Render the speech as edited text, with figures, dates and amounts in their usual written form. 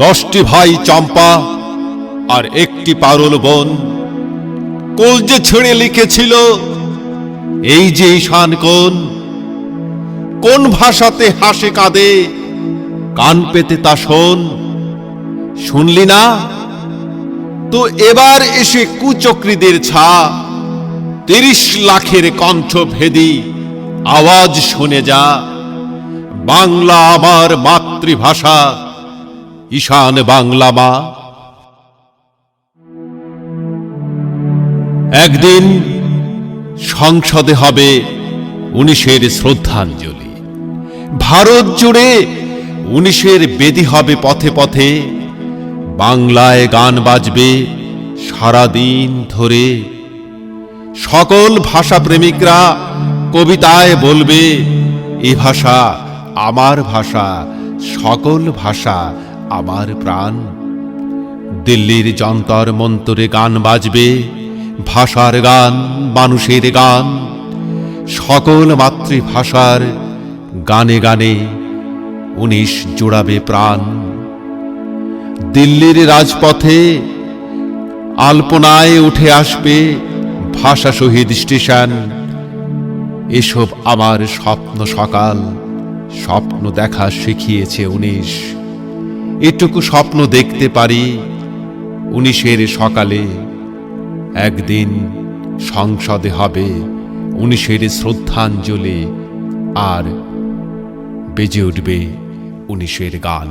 10টি ভাই চম্পা আর একটি পারুল বোন কলজে ছেড়ে লিখেছিল এই যে ঈশান কোন ভাষাতে হাসে কাঁদে কান পেতে তা শোন। শুনলি না? তো এবার এসে কুচক্রীদের ছা 30 লাখের কণ্ঠভেদী আওয়াজ শুনে যা। বাংলা আমার মাতৃভাষা, ঈশান বাংলা মা। একদিন সংসদে হবে 19-এর শ্রদ্ধাঞ্জলি। ভারত জুড়ে 19-এর বেদি হবে পথে পথে। বাংলায় গান বাজবে সারাদিন ধরে। সকল ভাষা প্রেমিকরা কবিতায় বলবে এ ভাষা আমার ভাষা, সকল ভাষা আমার প্রাণ। দিল্লির যন্তর মন্তরে গান বাজবে, ভাষার গান, মানুষের গান। সকল মাতৃভাষার গানে গানে 19 জোড়াবে প্রাণ। দিল্লির রাজপথে আলপনায় উঠে আসবে ভাষা শহীদ স্টেশন। এসব আমার স্বপ্ন সকাল, স্বপ্ন দেখা শিখিয়েছে 19। এটুকু স্বপ্ন দেখতে পারি 19-এর সকালে। একদিন সংসদে হবে 19-এর শ্রদ্ধাঞ্জলি আর বেজে উঠবে 19-এর গান।